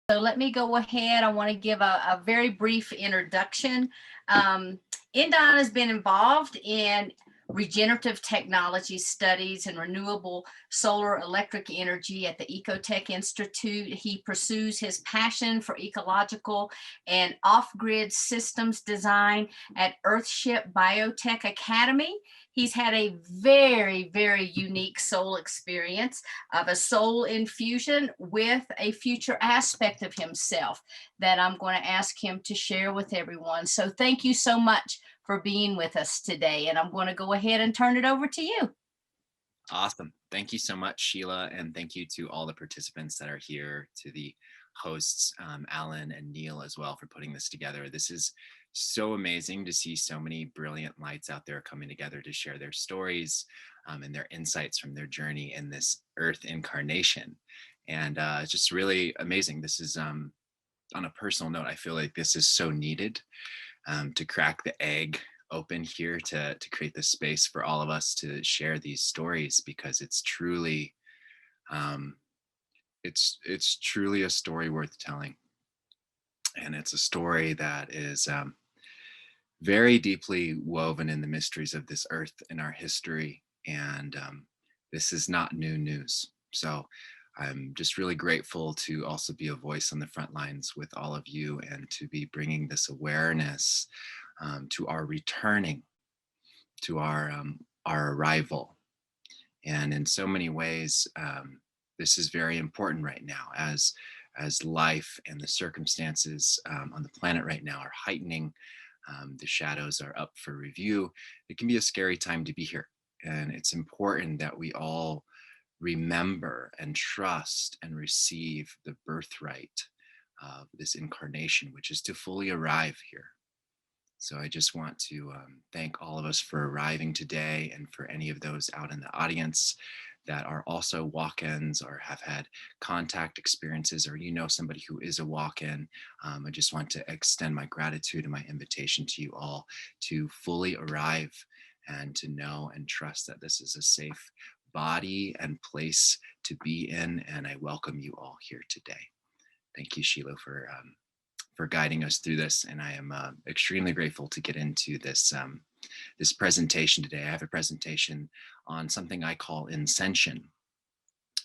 So let me go ahead. I want to give a very brief introduction. ẎnDon has been involved in regenerative technology studies and renewable solar electric energy at the Ecotech Institute. He pursues his passion for ecological and off-grid systems design at Earthship Biotecture Academy. He's had a very, very unique soul experience of a soul infusion with a future aspect of himself that I'm going to ask him to share with everyone. So thank you so much for being with us today. And I'm going to go ahead and turn it over to you. Awesome. Thank you so much, Sheila. And thank you to all the participants that are here, to the hosts, Alan and Neil as well, for putting this together. This is so amazing to see so many brilliant lights out there coming together to share their stories and their insights from their journey in this Earth incarnation. And it's just really amazing. This is, on a personal note, I feel like this is so needed to crack the egg open here to create this space for all of us to share these stories, because it's truly it's truly a story worth telling, and it's a story that is very deeply woven in the mysteries of this earth and our history, and this is not new news. So I'm just really grateful to also be a voice on the front lines with all of you, and to be bringing this awareness to our returning, to our arrival. And in so many ways, this is very important right now, as life and the circumstances on the planet right now are heightening. The shadows are up for review. It can be a scary time to be here, and it's important that we all remember and trust and receive the birthright of this incarnation, which is to fully arrive here. So I just want to thank all of us for arriving today, and for any of those out in the audience that are also walk-ins or have had contact experiences, or somebody who is a walk-in. I just want to extend my gratitude and my invitation to you all to fully arrive, and to know and trust that this is a safe body and place to be in. And I welcome you all here today. Thank you, Sheila, for guiding us through this. And I am extremely grateful to get into this this presentation today. I have a presentation on something I call ascension,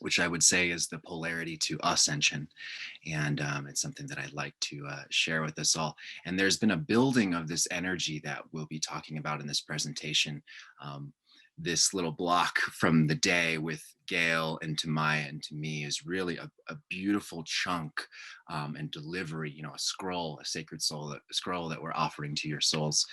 which I would say is the polarity to ascension. And it's something that I'd like to share with us all. And there's been a building of this energy that we'll be talking about in this presentation. This little block from the day with Gail and to Maya and to me is really a beautiful chunk and delivery, a scroll, a sacred soul, a scroll that we're offering to your souls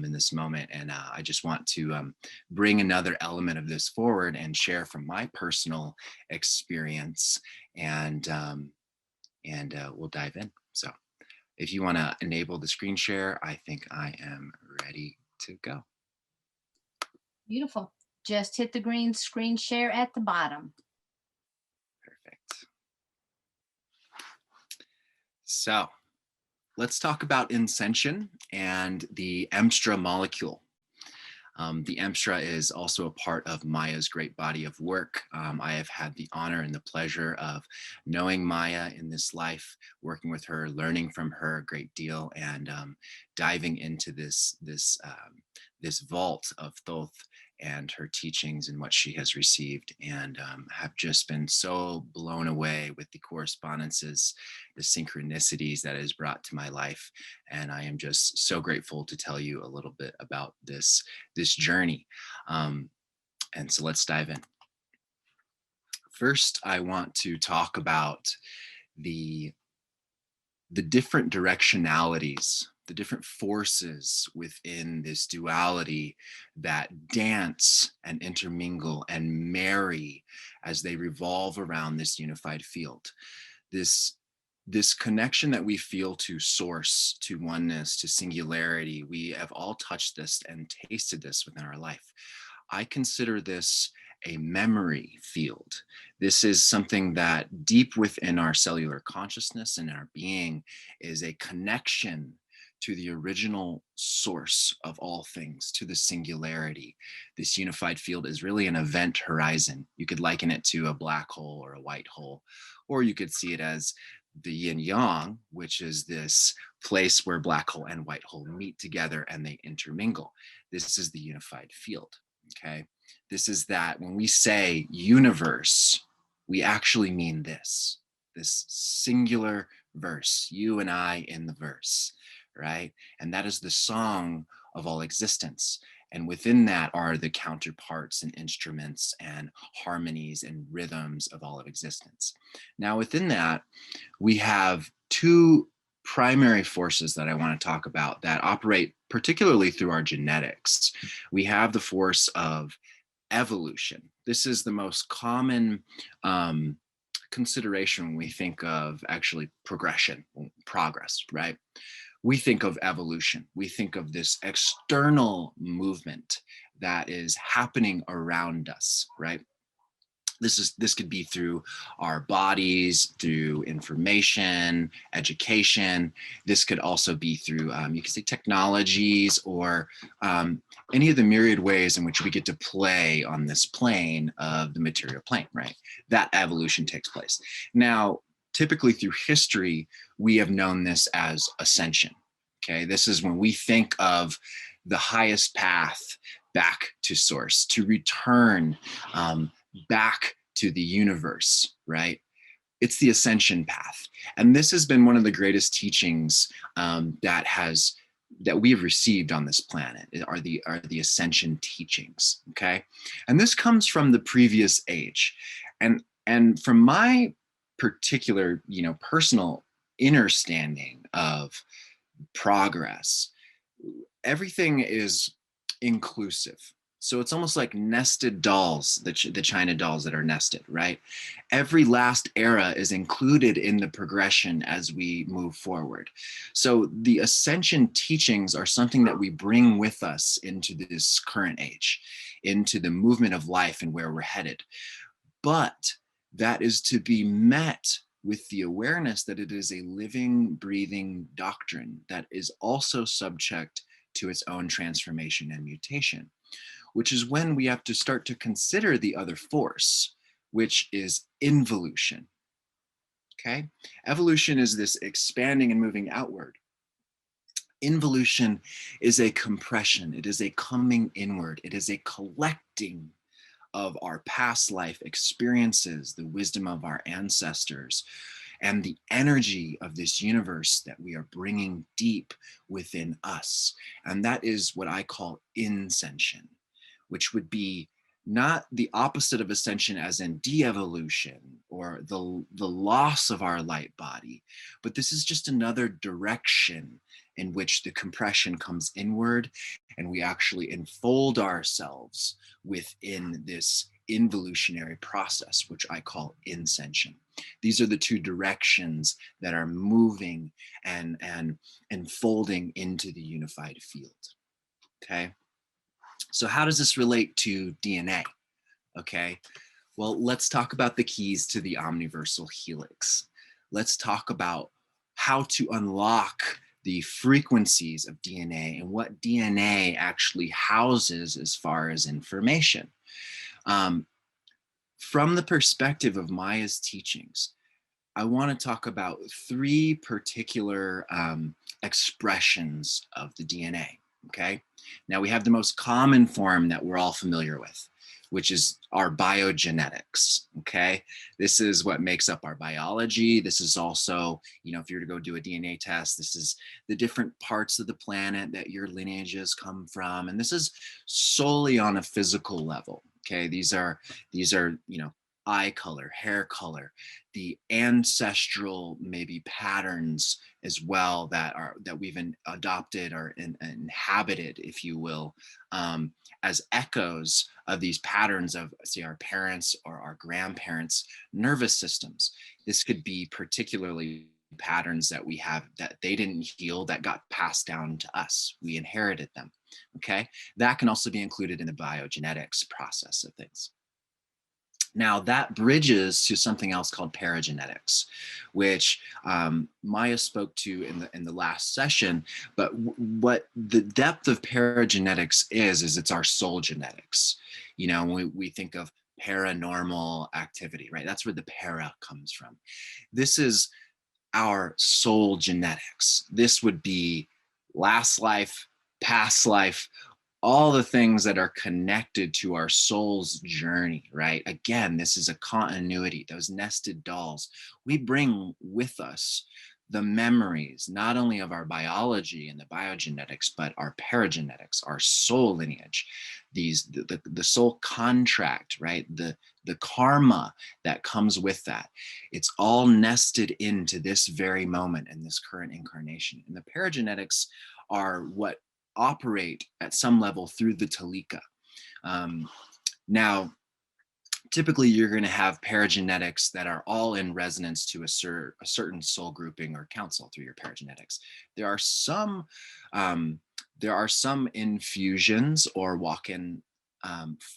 in this moment. And I just want to bring another element of this forward and share from my personal experience, and we'll dive in. So if you want to enable the screen share, I think I am ready to go. Beautiful. Just hit the green screen share at the bottom. Perfect. So let's talk about ascension and the Emstra molecule. The Emstra is also a part of Maya's great body of work. I have had the honor and the pleasure of knowing Maya in this life, working with her, learning from her a great deal, and diving into this vault of Thoth and her teachings and what she has received, and have just been so blown away with the correspondences, the synchronicities that is brought to my life. And I am just so grateful to tell you a little bit about this journey. And so let's dive in. First, I want to talk about the different directionalities, the different forces within this duality that dance and intermingle and marry as they revolve around this unified field. This connection that we feel to source, to oneness, to singularity, we have all touched this and tasted this within our life. I consider this a memory field. This is something that deep within our cellular consciousness and our being is a connection to the original source of all things, to the singularity. This unified field is really an event horizon. You could liken it to a black hole or a white hole, Or you could see it as the yin yang, which is this place where black hole and white hole meet together and they intermingle. This is the unified field. Okay. This is that when we say universe, we actually mean this singular verse, you and I in the verse, right? And that is the song of all existence. And within that are the counterparts and instruments and harmonies and rhythms of all of existence. Now, within that, we have two primary forces that I want to talk about that operate particularly through our genetics. We have the force of evolution. This is the most common consideration when we think of actually progression, progress, right? We think of evolution. We think of this external movement that is happening around us, right? This could be through our bodies, through information, education. This could also be through, you could say, technologies, or any of the myriad ways in which we get to play on this plane of the material plane, right? That evolution takes place. Now, typically through history, we have known this as ascension. Okay, this is when we think of the highest path back to source, to return back to the universe, right? It's the ascension path. And this has been one of the greatest teachings that we have received on this planet are the ascension teachings, okay? And this comes from the previous age. And from my particular, personal understanding of progress, everything is inclusive. So it's almost like nested dolls, the China dolls that are nested, right? Every last era is included in the progression as we move forward. So the ascension teachings are something that we bring with us into this current age, into the movement of life and where we're headed. But that is to be met with the awareness that it is a living, breathing doctrine that is also subject to its own transformation and mutation, which is when we have to start to consider the other force, which is involution. Okay? Evolution is this expanding and moving outward. Involution is a compression. It is a coming inward. It is a collecting of our past life experiences, the wisdom of our ancestors, and the energy of this universe that we are bringing deep within us. And that is what I call inscension, which would be not the opposite of ascension as in de-evolution or the loss of our light body, but this is just another direction in which the compression comes inward and we actually enfold ourselves within this involutionary process, which I call inscension. These are the two directions that are moving and enfolding into the unified field, okay? So how does this relate to DNA? Okay, well, let's talk about the keys to the omniversal helix. Let's talk about how to unlock the frequencies of DNA and what DNA actually houses as far as information. From the perspective of Maya's teachings, I want to talk about three particular expressions of the DNA, okay? Now we have the most common form that we're all familiar with, which is our biogenetics, okay? This is what makes up our biology. This is also, if you were to go do a DNA test, this is the different parts of the planet that your lineages come from. And this is solely on a physical level, okay? These are eye color, hair color, the ancestral maybe patterns as well that we've adopted or inhabited, if you will, as echoes of these patterns of, say, our parents or our grandparents' nervous systems. This could be particularly patterns that we have that they didn't heal that got passed down to us. We inherited them, okay? That can also be included in the biogenetics process of things. Now that bridges to something else called paragenetics, which Maya spoke to in the last session. But what the depth of paragenetics is it's our soul genetics. When we think of paranormal activity, right? That's where the para comes from. This is our soul genetics. This would be last life, past life, all the things that are connected to our soul's journey, right? Again, this is a continuity, those nested dolls. We bring with us the memories, not only of our biology and the biogenetics, but our paragenetics, our soul lineage, the soul contract, right? The karma that comes with that. It's all nested into this very moment and this current incarnation. And the paragenetics are what operate at some level through the talika. Now, typically you're going to have paragenetics that are all in resonance to a certain soul grouping or council through your paragenetics. There are some infusions or walk-in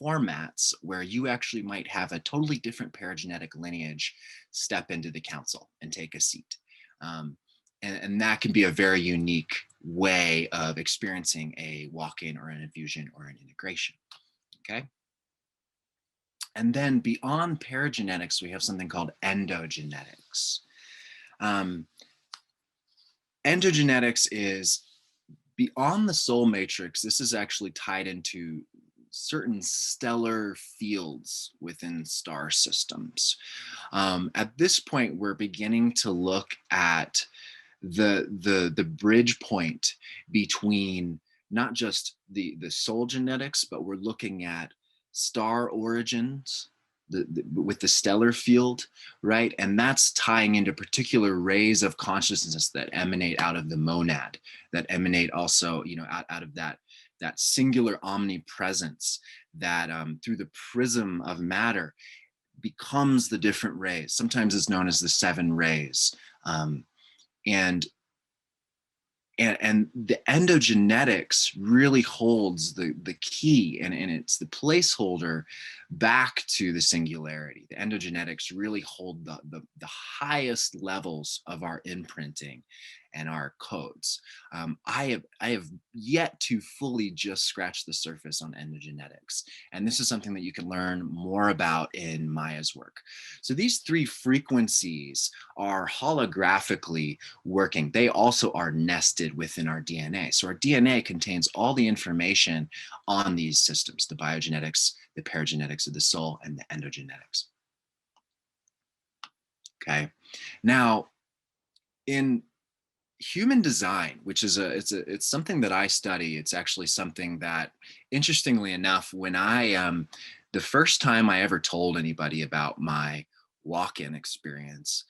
formats where you actually might have a totally different paragenetic lineage step into the council and take a seat. And that can be a very unique way of experiencing a walk-in or an infusion or an integration, okay? And then beyond paragenetics, we have something called endogenetics. Endogenetics is beyond the soul matrix. This is actually tied into certain stellar fields within star systems. At this point, we're beginning to look at the bridge point between not just the soul genetics, but we're looking at star origins with the stellar field, right? And that's tying into particular rays of consciousness that emanate out of the monad, that emanate also, you know, out of that singular omnipresence that through the prism of matter becomes the different rays. Sometimes it's known as the 7 rays. And the endogenetics really holds the key, and it's the placeholder back to the singularity. The endogenetics really hold the highest levels of our imprinting and our codes. I have yet to fully just scratch the surface on endogenetics, and this is something that you can learn more about in Maya's work. So these 3 frequencies are holographically working. They also are nested within our DNA. So our DNA contains all the information on these systems: the biogenetics, the paragenetics of the soul, and the endogenetics. Okay, now in human design, which is it's something that I study. It's actually something that, interestingly enough, when I the first time I ever told anybody about my walk-in experience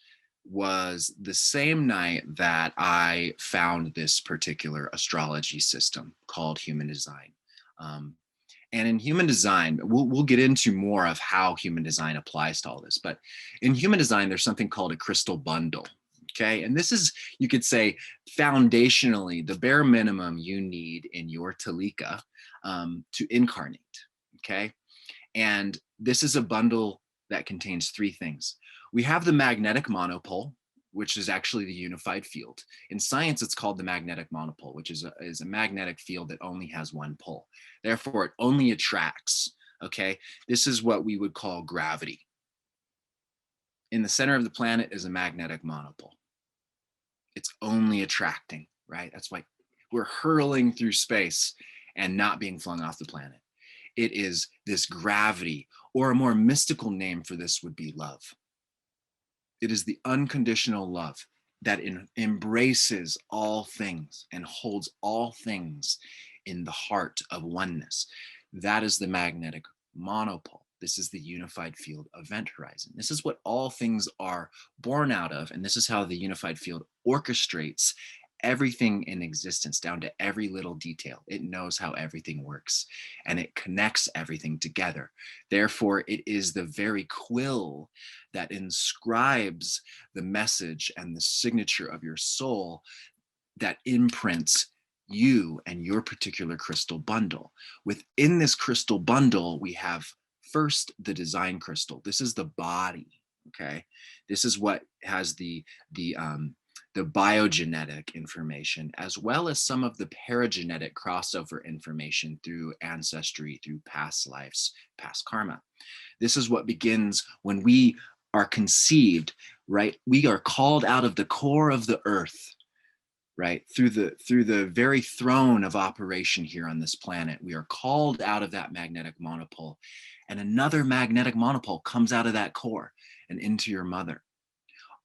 was the same night that I found this particular astrology system called human design. And in human design, we'll get into more of how human design applies to all this. But in human design, there's something called a crystal bundle. Okay, and this is, you could say, foundationally the bare minimum you need in your talika to incarnate. Okay, and this is a bundle that contains 3 things. We have the magnetic monopole, which is actually the unified field. In science, it's called the magnetic monopole, which is a magnetic field that only has one pole. Therefore, it only attracts. Okay, this is what we would call gravity. In the center of the planet is a magnetic monopole. It's only attracting, right? That's why we're hurling through space and not being flung off the planet. It is this gravity, or a more mystical name for this would be love. It is the unconditional love that embraces all things and holds all things in the heart of oneness. That is the magnetic monopole. This is the unified field event horizon. This is what all things are born out of, and this is how the unified field orchestrates everything in existence down to every little detail. It knows how everything works, and it connects everything together. Therefore, it is the very quill that inscribes the message and the signature of your soul that imprints you and your particular crystal bundle. Within this crystal bundle, we have first the design crystal. This is the body. Okay, this is what has the the biogenetic information, as well as some of the paragenetic crossover information through ancestry, through past lives, past karma. This is what begins when we are conceived, right? We are called out of the core of the earth, right? Through the very throne of operation here on this planet. We are called out of that magnetic monopole, and another magnetic monopole comes out of that core and into your mother.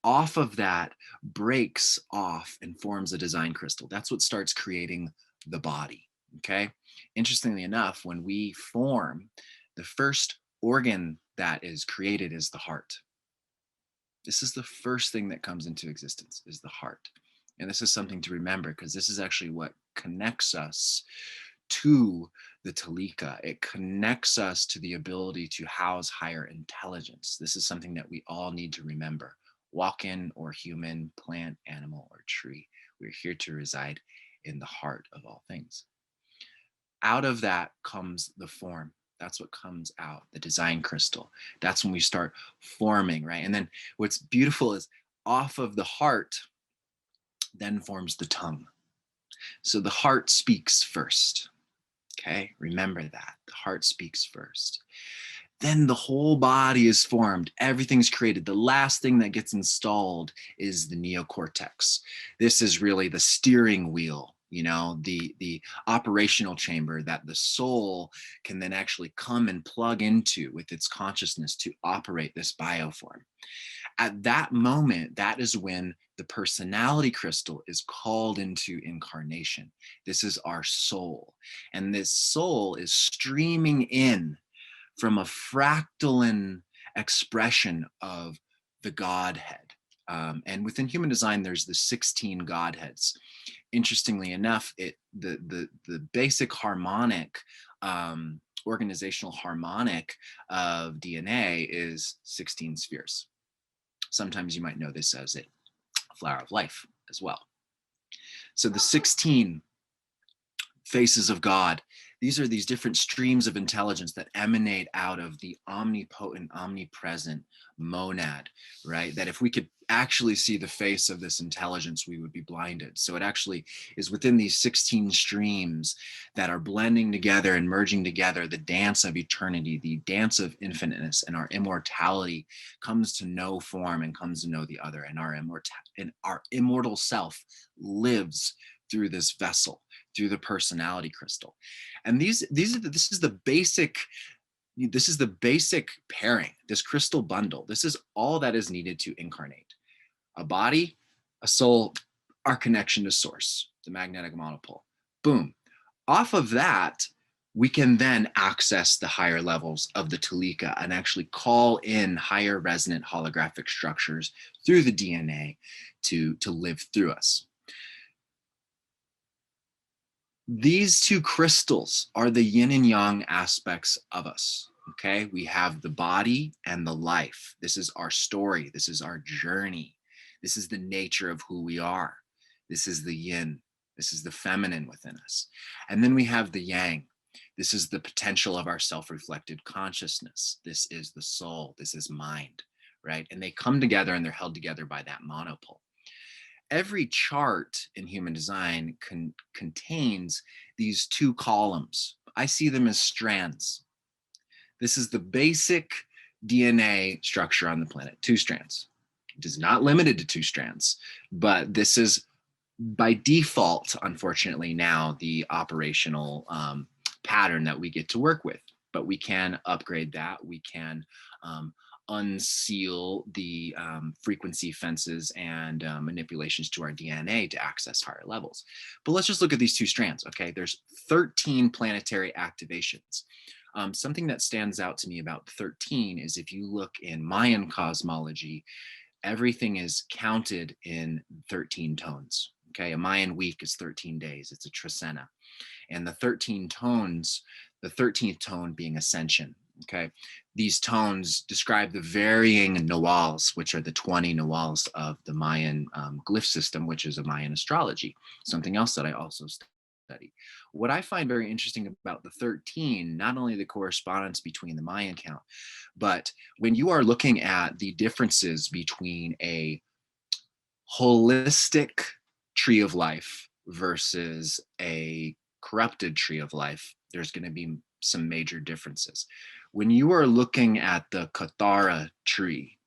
Off of that breaks off and forms a design crystal. That's what starts creating the body, okay? Interestingly enough, when we form, the first organ that is created is the heart. This is the first thing that comes into existence, is the heart. And this is something to remember, because this is actually what connects us to the Talika. It connects us to the ability to house higher intelligence. This is something that we all need to remember. Walk-in or human, plant, animal, or tree. We're here to reside in the heart of all things. Out of that comes the form. That's what comes out, the design crystal. That's when we start forming, right? And then what's beautiful is off of the heart then forms the tongue. So the heart speaks first, okay? Remember that, the heart speaks first. Then the whole body is formed. Everything's created. The last thing that gets installed is the neocortex. This is really the steering wheel, you know, the operational chamber that the soul can then actually come and plug into with its consciousness to operate this bioform. At that moment, that is when the personality crystal is called into incarnation. This is our soul. And this soul is streaming in from a fractaline expression of the Godhead. And within human design, there's the 16 Godheads. Interestingly enough, the basic harmonic, organizational harmonic of DNA is 16 spheres. Sometimes you might know this as a flower of life as well. So the 16 faces of God, these are these different streams of intelligence that emanate out of the omnipotent, omnipresent monad, right? That if we could actually see the face of this intelligence, we would be blinded. So it actually is within these 16 streams that are blending together and merging together, the dance of eternity, the dance of infiniteness, and our immortality comes to know form and comes to know the other. And our immortal self lives through this vessel, through the personality crystal. And this is the basic pairing, this crystal bundle. This is all that is needed to incarnate. A body, a soul, our connection to source, the magnetic monopole. Boom. Off of that, we can then access the higher levels of the Talika and actually call in higher resonant holographic structures through the DNA to live through us. These two crystals are the yin and yang aspects of us, okay? We have the body and the life. This is our story. This is our journey. This is the nature of who we are. This is the yin. This is the feminine within us. And then we have the yang. This is the potential of our self-reflected consciousness. This is the soul. This is mind, right? And they come together and they're held together by that monopole. Every chart in human design contains these two columns. I see them as strands. This is the basic DNA structure on the planet, 2 strands. It is not limited to 2 strands, but this is by default, unfortunately, now the operational pattern that we get to work with. But we can upgrade that. We can unseal the frequency fences and manipulations to our DNA to access higher levels. But let's just look at these 2 strands, okay? There's 13 planetary activations. Something that stands out to me about 13 is if you look in Mayan cosmology, everything is counted in 13 tones, okay? A Mayan week is 13 days. It's a trecena. And the 13 tones, the 13th tone being ascension, okay? These tones describe the varying nawals, which are the 20 nawals of the Mayan glyph system, which is a Mayan astrology, something else that I also study. What I find very interesting about the 13, not only the correspondence between the Mayan count, but when you are looking at the differences between a holistic tree of life versus a corrupted tree of life, there's going to be some major differences. When you are looking at the Kathara tree,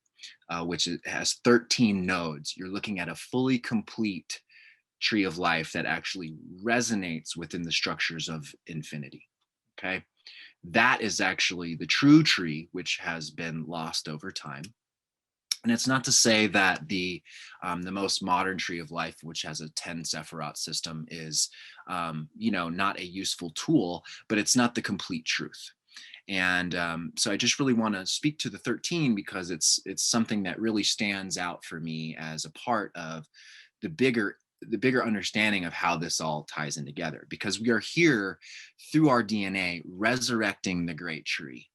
which has 13 nodes, you're looking at a fully complete tree of life that actually resonates within the structures of infinity. Okay. That is actually the true tree, which has been lost over time. And it's not to say that the most modern tree of life, which has a 10 Sephiroth system, is not a useful tool, but it's not the complete truth. And so I just really want to speak to the 13 because it's something that really stands out for me as a part of the bigger understanding of how this all ties in together, because we are here through our DNA resurrecting the great tree,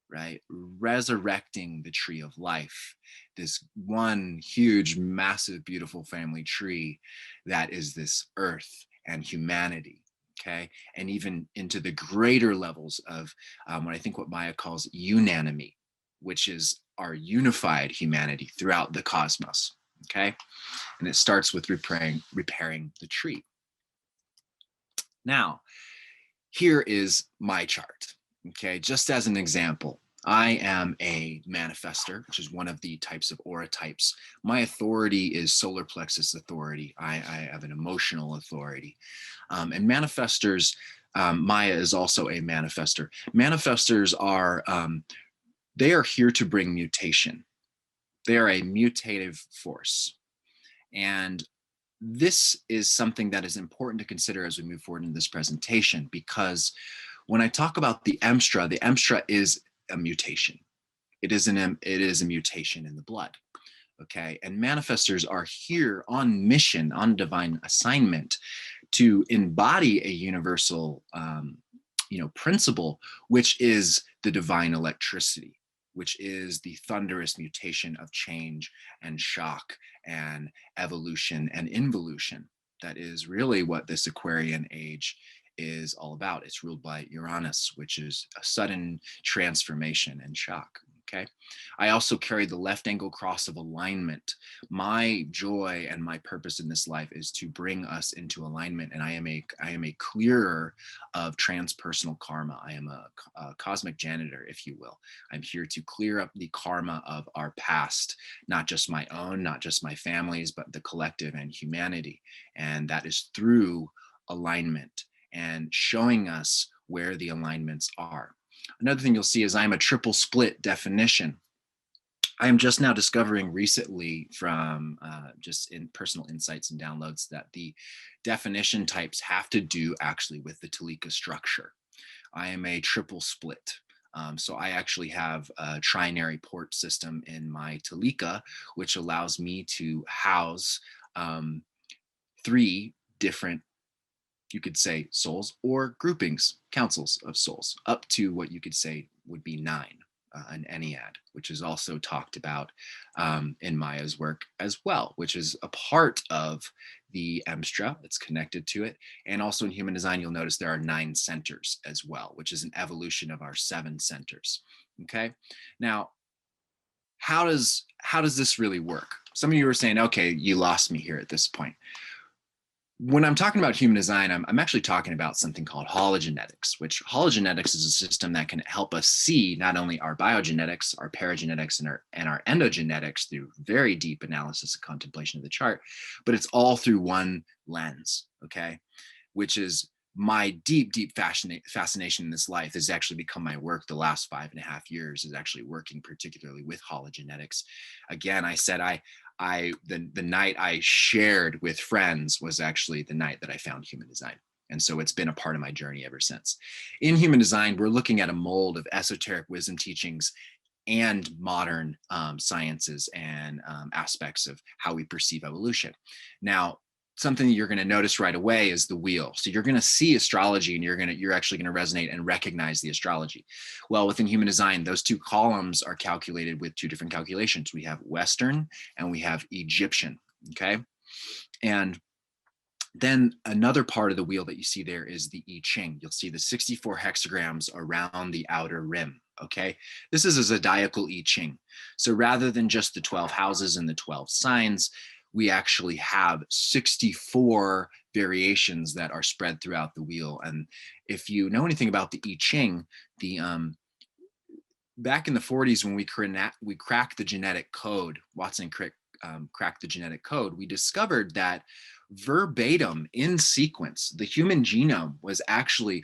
right? Resurrecting the tree of life, this one huge, massive, beautiful family tree that is this earth and humanity. Okay. And even into the greater levels of what Maya calls unanimity, which is our unified humanity throughout the cosmos. Okay. And it starts with repairing the tree. Now, here is my chart. Okay, just as an example, I am a manifester, which is one of the types of aura types. My authority is solar plexus authority. I have an emotional authority. And manifestors, Maya is also a manifester. Manifestors are, they are here to bring mutation. They are a mutative force. And this is something that is important to consider as we move forward in this presentation, because when I talk about the emstra is a mutation. It is a mutation in the blood. Okay, and manifestors are here on mission, on divine assignment, to embody a universal, principle, which is the divine electricity, which is the thunderous mutation of change and shock and evolution and involution. That is really what this Aquarian age is all about. It's ruled by Uranus, which is a sudden transformation and shock. Okay. I also carry the left angle cross of alignment. My joy and my purpose in this life is to bring us into alignment. And I am a clearer of transpersonal karma. I am a cosmic janitor, if you will. I'm here to clear up the karma of our past, not just my own, not just my family's, but the collective and humanity. And that is through alignment and showing us where the alignments are. Another thing you'll see is I'm a triple split definition. I am just now discovering recently from just in personal insights and downloads that the definition types have to do actually with the Talika structure. I am a triple split. So I actually have a trinary port system in my Talika, which allows me to house 3 different, you could say, souls or groupings, councils of souls, up to what you could say would be 9, an Ennead, which is also talked about in Maya's work as well, which is a part of the Emstra. It's connected to it. And also in human design, you'll notice there are 9 centers as well, which is an evolution of our 7 centers. Okay. Now, how does this really work? Some of you are saying, okay, you lost me here at this point. When I'm talking about human design, I'm actually talking about something called hologenetics, which hologenetics is a system that can help us see not only our biogenetics, our paragenetics, and our endogenetics through very deep analysis and contemplation of the chart, but it's all through one lens, okay? Which is my deep fascination in this life has actually become my work the last 5.5 years, is actually working particularly with hologenetics. Again, I said the night I shared with friends was actually the night that I found human design. And so it's been a part of my journey ever since. In human design, we're looking at a mold of esoteric wisdom teachings and modern sciences and aspects of how we perceive evolution. Now, something that you're going to notice right away is the wheel. So you're going to see astrology and you're actually going to resonate and recognize the astrology. Well, within human design, those 2 columns are calculated with 2 different calculations. We have Western and we have Egyptian, okay? And then another part of the wheel that you see there is the I Ching. You'll see the 64 hexagrams around the outer rim, okay? This is a zodiacal I Ching. So rather than just the 12 houses and the 12 signs, we actually have 64 variations that are spread throughout the wheel. And if you know anything about the I Ching, the back in the 40s when we cracked the genetic code, Watson cracked the genetic code, we discovered that verbatim in sequence, the human genome was actually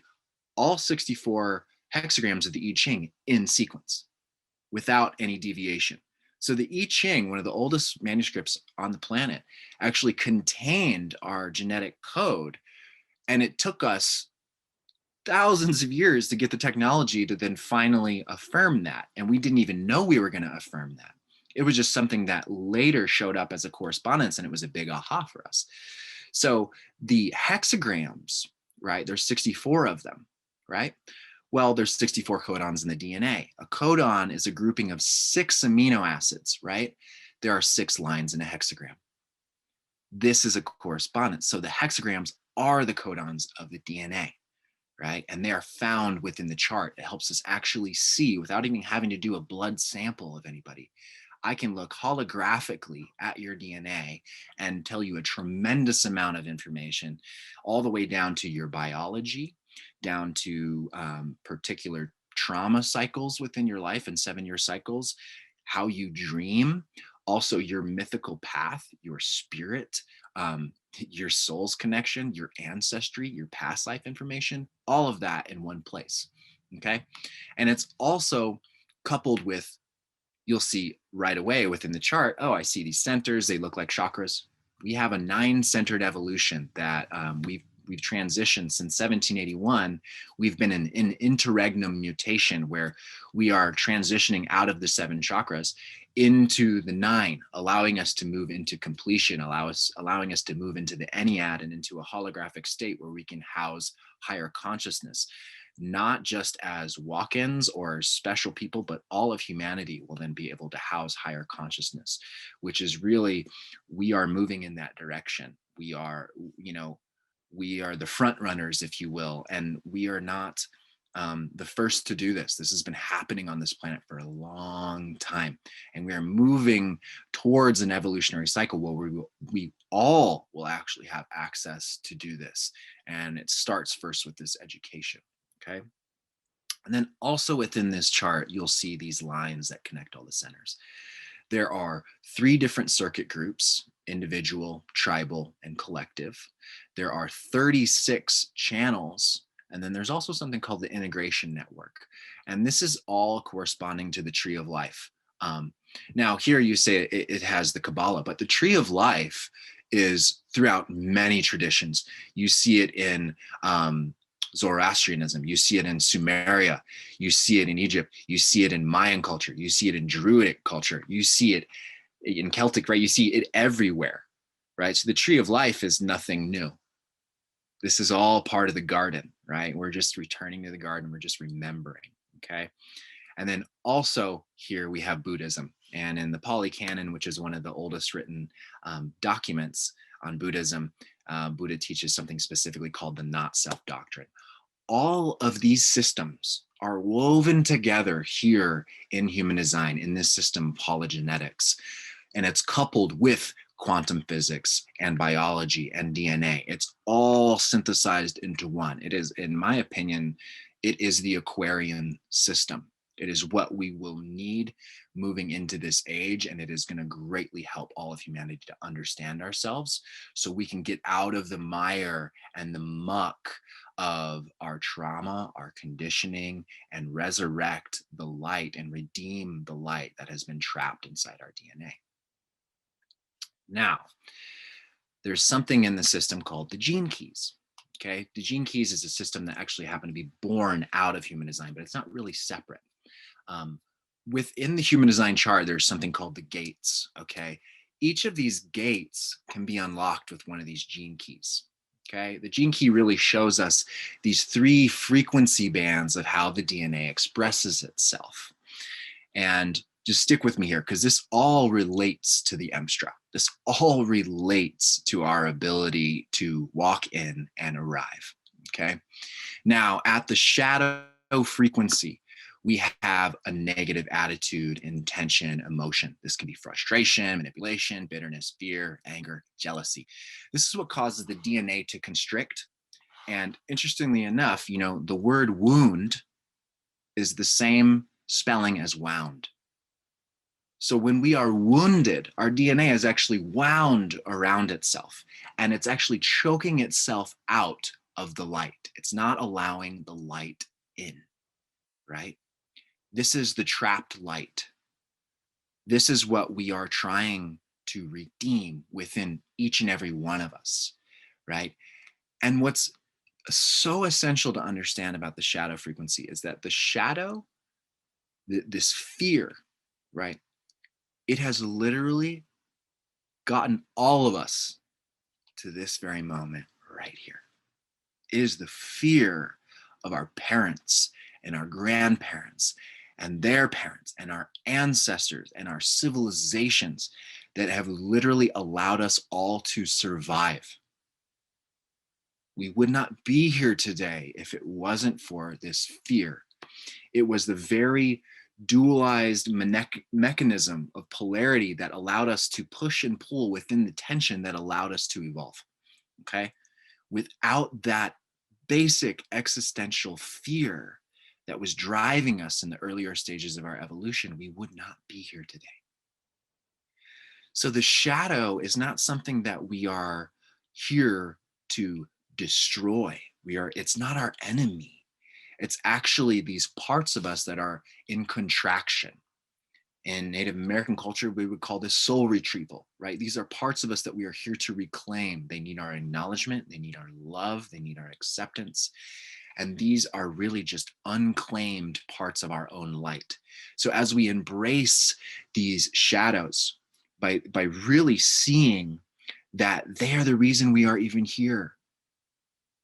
all 64 hexagrams of the I Ching in sequence without any deviation. So the I Ching, one of the oldest manuscripts on the planet, actually contained our genetic code. And it took us thousands of years to get the technology to then finally affirm that. And we didn't even know we were going to affirm that. It was just something that later showed up as a correspondence, and it was a big aha for us. So the hexagrams, right, there's 64 of them, right? Well, there's 64 codons in the DNA. A codon is a grouping of 6 amino acids, right? There are 6 lines in a hexagram. This is a correspondence. So the hexagrams are the codons of the DNA, right? And they are found within the chart. It helps us actually see without even having to do a blood sample of anybody. I can look holographically at your DNA and tell you a tremendous amount of information, all the way down to your biology, down to particular trauma cycles within your life and 7-year cycles, how you dream, also your mythical path, your spirit, your soul's connection, your ancestry, your past life information, all of that in one place. Okay. And it's also coupled with, you'll see right away within the chart, oh, I see these centers, they look like chakras. We have a 9-centered evolution that we've transitioned since 1781. We've been in an interregnum mutation where we are transitioning out of the 7 chakras into the 9, allowing us to move into completion, allowing us to move into the Ennead and into a holographic state where we can house higher consciousness. Not just as walk-ins or special people, but all of humanity will then be able to house higher consciousness, which is really, we are moving in that direction. We are, we are the front runners, if you will, and we are not the first to do this. This has been happening on this planet for a long time, and we are moving towards an evolutionary cycle where we all will actually have access to do this. And it starts first with this education. Okay. And then also within this chart, you'll see these lines that connect all the centers. There are 3 different circuit groups: individual, tribal, and collective. There are 36 channels. And then there's also something called the integration network. And this is all corresponding to the tree of life. Now here you say it has the Kabbalah, but the tree of life is throughout many traditions. You see it in Zoroastrianism, you see it in Sumeria, you see it in Egypt, you see it in Mayan culture, you see it in Druidic culture, you see it in Celtic, right? You see it everywhere, right? So the tree of life is nothing new. This is all part of the garden, right? We're just returning to the garden, we're just remembering, okay? And then also here we have Buddhism. And in the Pali Canon, which is one of the oldest written documents on Buddhism, Buddha teaches something specifically called the not self doctrine. All of these systems are woven together here in human design, in this system of hologenetics. And it's coupled with quantum physics and biology and DNA. It's all synthesized into one. It is, in my opinion, it is the Aquarian system. It is what we will need moving into this age, and it is going to greatly help all of humanity to understand ourselves so we can get out of the mire and the muck of our trauma, our conditioning, and resurrect the light and redeem the light that has been trapped inside our DNA. Now, there's something in the system called the gene keys. Okay, the gene keys is a system that actually happened to be born out of human design, but it's not really separate. Within the human design chart, there's something called the gates. Okay, each of these gates can be unlocked with one of these gene keys. Okay, the gene key really shows us these 3 frequency bands of how the DNA expresses itself. And just stick with me here, because this all relates to the Emstra. This all relates to our ability to walk in and arrive. Okay. Now, at the shadow frequency, we have a negative attitude, intention, emotion. This can be frustration, manipulation, bitterness, fear, anger, jealousy. This is what causes the DNA to constrict. And interestingly enough, the word wound is the same spelling as wound. So when we are wounded, our DNA is actually wound around itself, and it's actually choking itself out of the light. It's not allowing the light in, right? This is the trapped light. This is what we are trying to redeem within each and every one of us, right? And what's so essential to understand about the shadow frequency is that the shadow, this fear, right? It has literally gotten all of us to this very moment right here. It is the fear of our parents and our grandparents and their parents and our ancestors and our civilizations that have literally allowed us all to survive. We would not be here today if it wasn't for this fear. It was the very dualized mechanism of polarity that allowed us to push and pull within the tension that allowed us to evolve. Okay. Without that basic existential fear that was driving us in the earlier stages of our evolution, we would not be here today. So the shadow is not something that we are here to destroy. It's not our enemy. It's actually these parts of us that are in contraction. In Native American culture, we would call this soul retrieval, right? These are parts of us that we are here to reclaim. They need our acknowledgement, they need our love, they need our acceptance. And these are really just unclaimed parts of our own light. So as we embrace these shadows, by really seeing that they are the reason we are even here.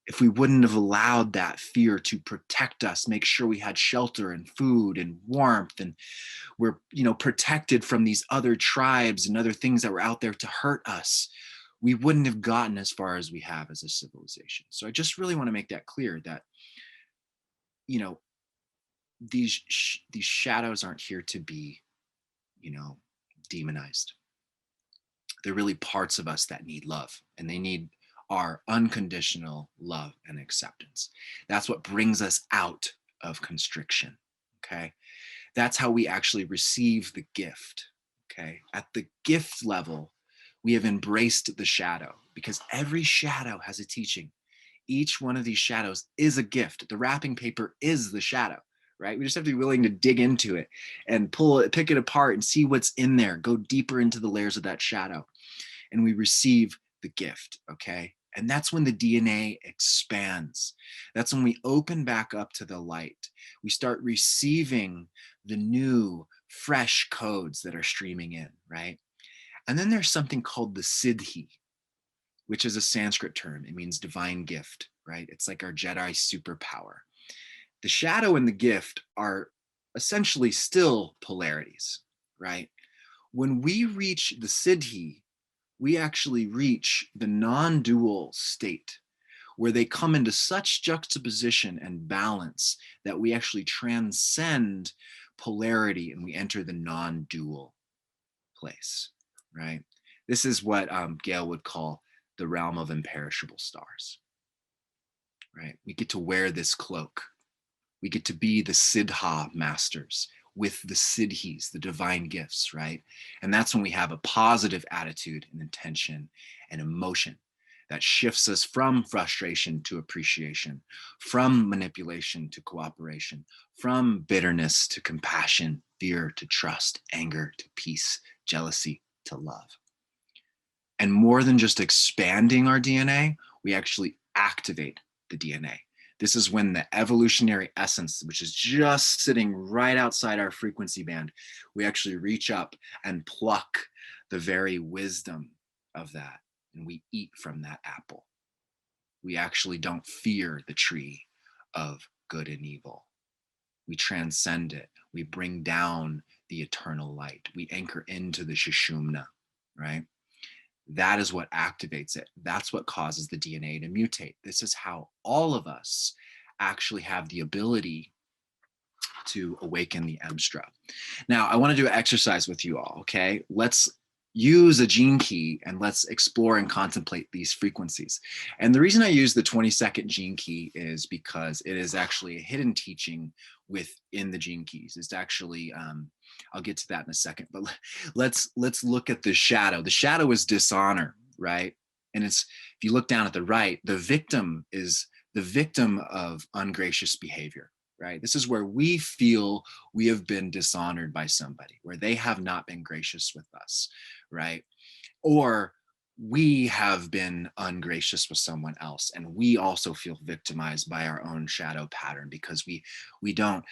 If we wouldn't have allowed that fear to protect us, make sure we had shelter and food and warmth, and we're protected from these other tribes and other things that were out there to hurt us, we wouldn't have gotten as far as we have as a civilization. So I just really want to make that clear that these shadows aren't here to be demonized. They're really parts of us that need love, and they need our unconditional love and acceptance. That's what brings us out of constriction. Okay. That's how we actually receive the gift. Okay. At the gift level, we have embraced the shadow, because every shadow has a teaching. Each one of these shadows is a gift. The wrapping paper is the shadow, right? We just have to be willing to dig into it and pick it apart and see what's in there, go deeper into the layers of that shadow, and we receive the gift, okay? And that's when the DNA expands. That's when we open back up to the light. We start receiving the new, fresh codes that are streaming in, right? And then there's something called the Siddhi, which is a Sanskrit term. It means divine gift, right? It's like our Jedi superpower. The shadow and the gift are essentially still polarities, right? When we reach the Siddhi, we actually reach the non-dual state, where they come into such juxtaposition and balance that we actually transcend polarity and we enter the non-dual place, right? This is what Gail would call the realm of imperishable stars, right? We get to wear this cloak. We get to be the Siddha masters with the Siddhis, the divine gifts, right? And that's when we have a positive attitude and intention and emotion that shifts us from frustration to appreciation, from manipulation to cooperation, from bitterness to compassion, fear to trust, anger to peace, jealousy to love. And more than just expanding our DNA, we actually activate the DNA. This is when the evolutionary essence, which is just sitting right outside our frequency band, we actually reach up and pluck the very wisdom of that, and we eat from that apple. We actually don't fear the tree of good and evil. We transcend it. We bring down the eternal light. We anchor into the Sushumna, right? That is what activates it. That's what causes the DNA to mutate. This is how all of us actually have the ability to awaken the Emstra. Now, I want to do an exercise with you all, okay? Let's use a gene key and let's explore and contemplate these frequencies. And the reason I use the 20-second gene key is because it is actually a hidden teaching within the gene keys. It's actually, I'll get to that in a second, but let's look at the shadow. The shadow is dishonor, right? And it's, if you look down at the right, the victim is the victim of ungracious behavior, right? This is where we feel we have been dishonored by somebody, where they have not been gracious with us, right? Or we have been ungracious with someone else, and we also feel victimized by our own shadow pattern because we don't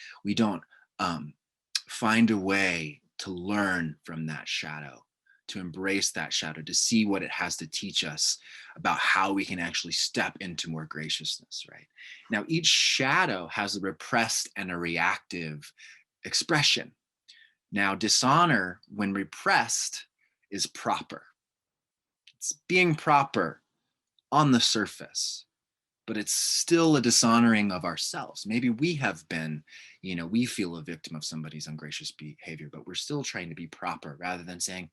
find a way to learn from that shadow, to embrace that shadow, to see what it has to teach us about how we can actually step into more graciousness, right? Now, each shadow has a repressed and a reactive expression. Now, dishonor, when repressed, is proper. It's being proper on the surface, but it's still a dishonoring of ourselves. Maybe we have been, we feel a victim of somebody's ungracious behavior, but we're still trying to be proper rather than saying,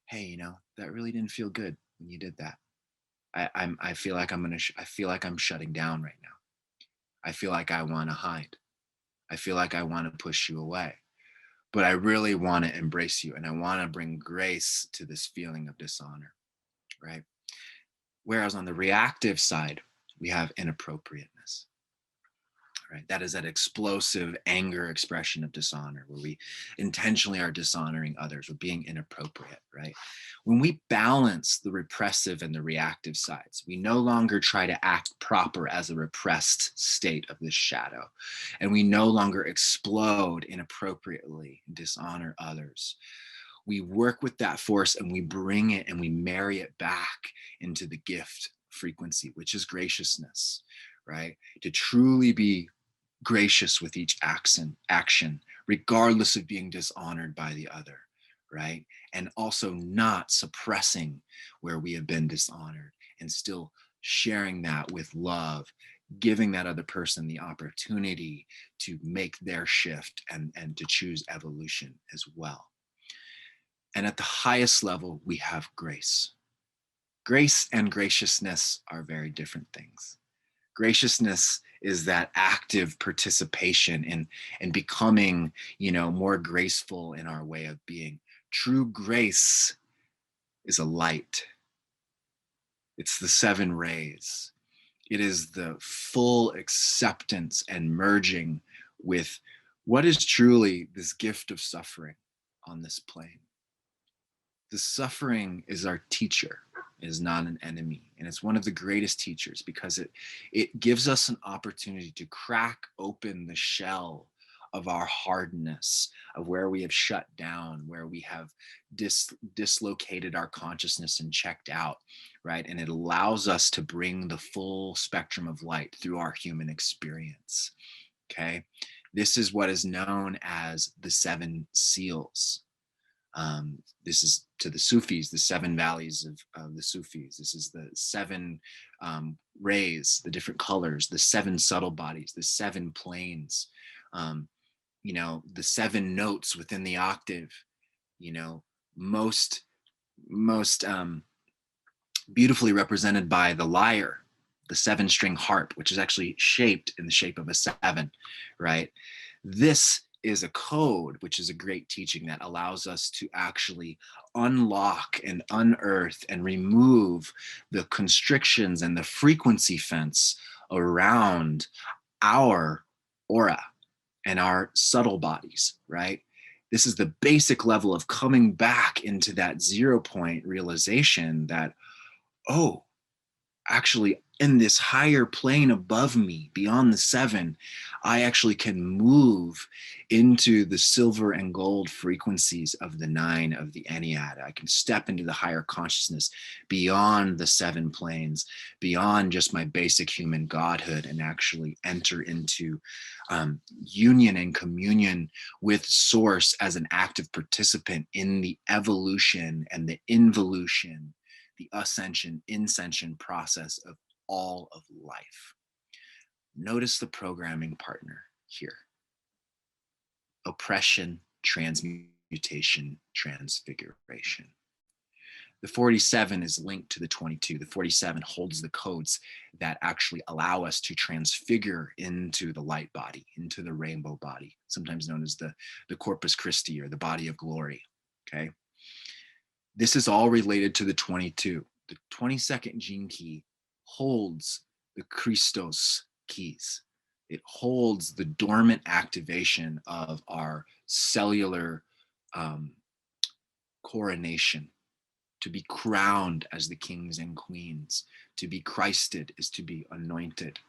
hey, that really didn't feel good when you did that. I feel like I feel like I'm shutting down right now. I feel like I want to hide. I feel like I want to push you away, but I really want to embrace you and I want to bring grace to this feeling of dishonor, right? Whereas on the reactive side, we have inappropriateness, right? That is that explosive anger expression of dishonor where we intentionally are dishonoring others or being inappropriate, right? When we balance the repressive and the reactive sides, we no longer try to act proper as a repressed state of this shadow, and we no longer explode inappropriately and dishonor others. We work with that force and we bring it and we marry it back into the gift frequency, which is graciousness, right? To truly be gracious with each action, regardless of being dishonored by the other, right? And also not suppressing where we have been dishonored and still sharing that with love, giving that other person the opportunity to make their shift and to choose evolution as well. And at the highest level, we have grace. Grace and graciousness are very different things. Graciousness is that active participation in becoming, more graceful in our way of being. True grace is a light. It's the 7 rays. It is the full acceptance and merging with what is truly this gift of suffering on this plane. The suffering is our teacher. It is not an enemy. And it's one of the greatest teachers because it gives us an opportunity to crack open the shell of our hardness, of where we have shut down, where we have dislocated our consciousness and checked out, right? And it allows us to bring the full spectrum of light through our human experience, okay? This is what is known as the 7 seals. This is to the Sufis, the 7 valleys of the Sufis. This is the 7 rays, the different colors, the 7 subtle bodies, the 7 planes, the 7 notes within the octave, most beautifully represented by the lyre, the 7-string harp, which is actually shaped in the shape of a 7, right? This is a code, which is a great teaching that allows us to actually unlock and unearth and remove the constrictions and the frequency fence around our aura and our subtle bodies, right? This is the basic level of coming back into that 0 point realization that, oh, actually in this higher plane above me, beyond the 7, I actually can move into the silver and gold frequencies of the 9 of the Ennead. I can step into the higher consciousness beyond the 7 planes, beyond just my basic human godhood, and actually enter into union and communion with Source as an active participant in the evolution and the involution, the ascension, inscension process of all of life. Notice the programming partner here. oppression, transmutation, transfiguration. The 47 is linked to the 22. The 47 holds the codes that actually allow us to transfigure into the light body, into the rainbow body, sometimes known as the Corpus Christi, or the body of glory, okay? This is all related to the 22. The 22nd gene key holds the Christos keys. It holds the dormant activation of our cellular coronation. To be crowned as the kings and queens. To be Christed is to be anointed.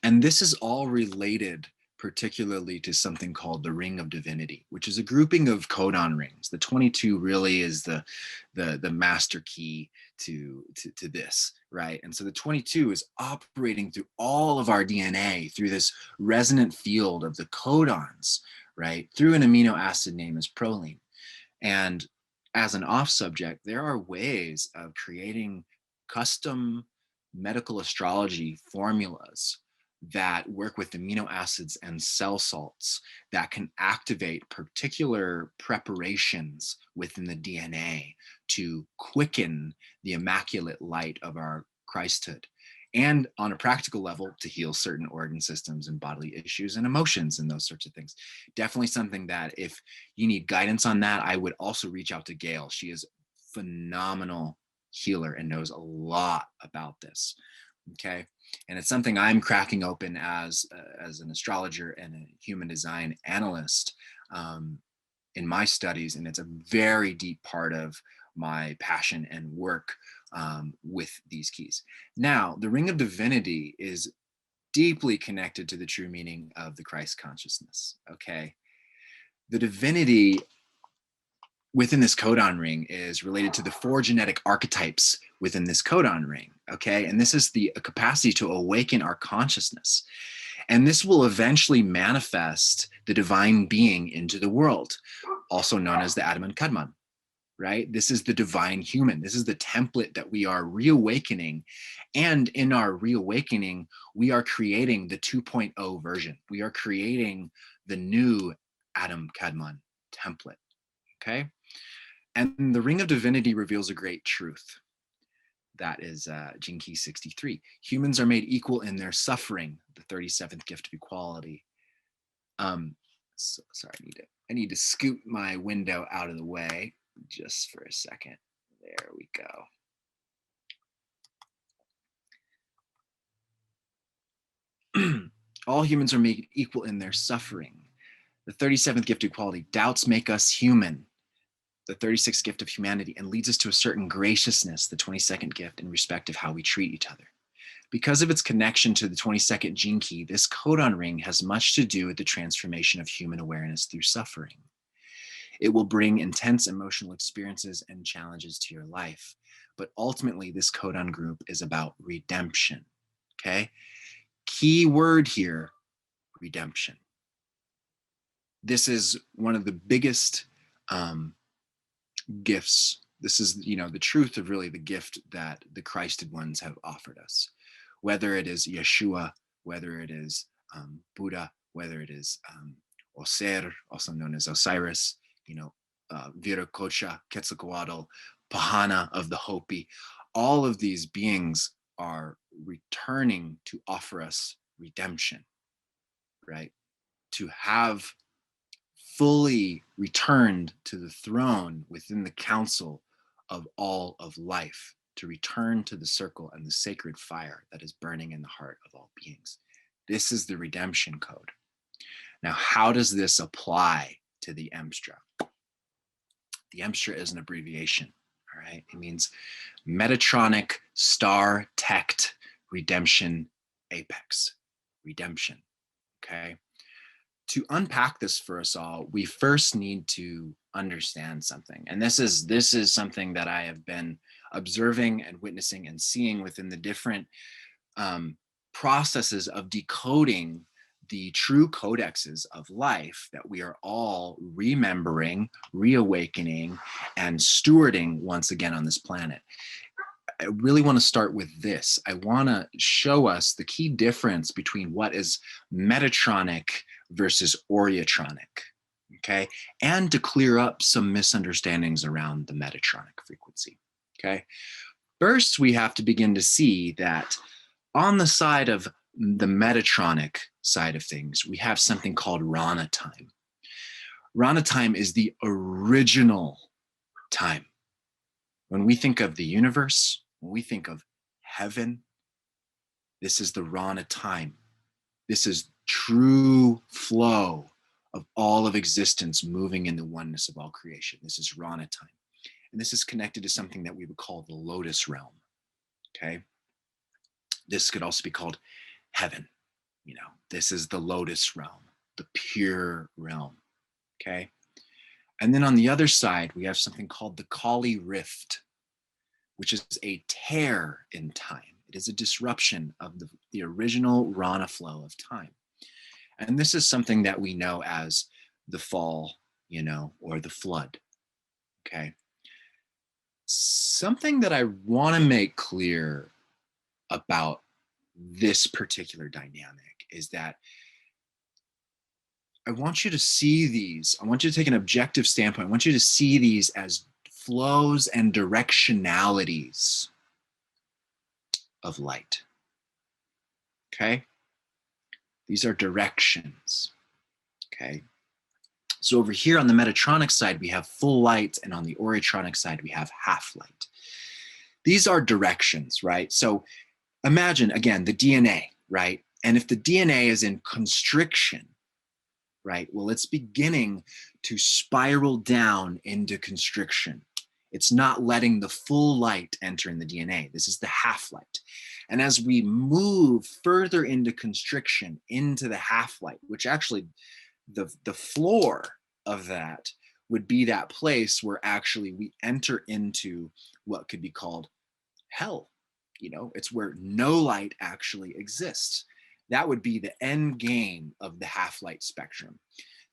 And this is all related particularly to something called the Ring of Divinity, which is a grouping of codon rings. The 22 really is the master key to this, right? And so the 22 is operating through all of our DNA through this resonant field of the codons, right? Through an amino acid named as proline. And as an off subject, there are ways of creating custom medical astrology formulas that work with amino acids and cell salts that can activate particular preparations within the DNA to quicken the immaculate light of our Christhood. And on a practical level, to heal certain organ systems and bodily issues and emotions and those sorts of things. Definitely something that if you need guidance on that, I would also reach out to Gail. She is a phenomenal healer and knows a lot about this, okay? And it's something I'm cracking open as an astrologer and a human design analyst in my studies, and it's a very deep part of my passion and work with these keys. Now, the Ring of Divinity is deeply connected to the true meaning of the Christ consciousness, okay? The divinity within this codon ring is related to the 4 genetic archetypes within this codon ring, okay? And this is the capacity to awaken our consciousness. And this will eventually manifest the divine being into the world, also known as the ẎnDon Clark, right? This is the divine human. This is the template that we are reawakening. And in our reawakening, we are creating the 2.0 version. We are creating the new ẎnDon Clark template, okay? And the Ring of Divinity reveals a great truth. That is Gene Key 63. Humans are made equal in their suffering, the 37th gift of equality. Sorry, I need to scoot my window out of the way just for a second. There we go. All humans are made equal in their suffering. The 37th gift of equality. Doubts make us human. The 36th gift of humanity, and leads us to a certain graciousness, the 22nd gift, in respect of how we treat each other. Because of its connection to the 22nd gene key, this codon ring has much to do with the transformation of human awareness through suffering. It will bring intense emotional experiences and challenges to your life. But ultimately, this codon group is about redemption, okay? Key word here, redemption. This is one of the biggest gifts. This is, the truth of really the gift that the Christed ones have offered us. Whether it is Yeshua, whether it is Buddha, whether it is Oser, also known as Osiris, Viracocha, Quetzalcoatl, Pahana of the Hopi, all of these beings are returning to offer us redemption, right? To have fully returned to the throne within the council of all of life, to return to the circle and the sacred fire that is burning in the heart of all beings. This is the redemption code. Now, how does this apply to the EMSTRA? The EMSTRA is an abbreviation, all right? It means Metatronic Star Tect Redemption Apex. Redemption, okay? To unpack this for us all, we first need to understand something. And this is something that I have been observing and witnessing and seeing within the different processes of decoding the true codexes of life that we are all remembering, reawakening, and stewarding once again on this planet. I really want to start with this. I want to show us the key difference between what is Metatronic versus Oriotronic, okay? And to clear up some misunderstandings around the Metatronic frequency, okay? First, we have to begin to see that on the side of the Metatronic side of things, we have something called Rana time. Rana time is the original time. When we think of the universe, when we think of heaven, this is the Rana time. This is true flow of all of existence moving in the oneness of all creation. This is Rana time. And this is connected to something that we would call the lotus realm, okay? This could also be called heaven. You know, this is the lotus realm, the pure realm, okay? And then on the other side, we have something called the Kali rift, which is a tear in time. It is a disruption of the original Rana flow of time. And this is something that we know as the fall, you know, or the flood, okay? Something that I want to make clear about this particular dynamic is that I want you to see these, I want you to take an objective standpoint. I want you to see these as flows and directionalities of light, okay? These are directions, okay? So over here on the Metatronic side, we have full light, and on the Oriotronic side, we have half light. These are directions, right? So imagine, again, the DNA, right? And if the DNA is in constriction, right? Well, it's beginning to spiral down into constriction. It's not letting the full light enter in the DNA. This is the half light. And as we move further into constriction, into the half light, which actually the floor of that would be that place where actually we enter into what could be called hell. You know, it's where no light actually exists. That would be the end game of the half-light spectrum.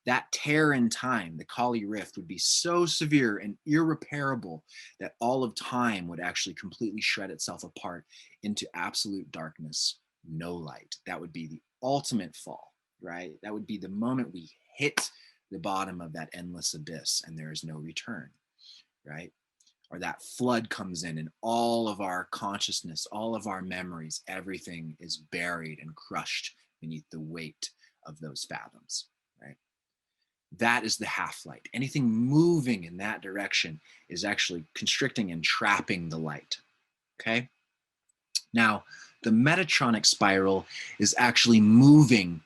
That tear in time, the Kali rift, would be so severe and irreparable that all of time would actually completely shred itself apart into absolute darkness, no light. That would be the ultimate fall, right? That would be the moment we hit the bottom of that endless abyss and there is no return, right? Or that flood comes in and all of our consciousness, all of our memories, everything is buried and crushed beneath the weight of those fathoms, right? That is the half-light. Anything moving in that direction is actually constricting and trapping the light, okay? Now, the Metatronic spiral is actually moving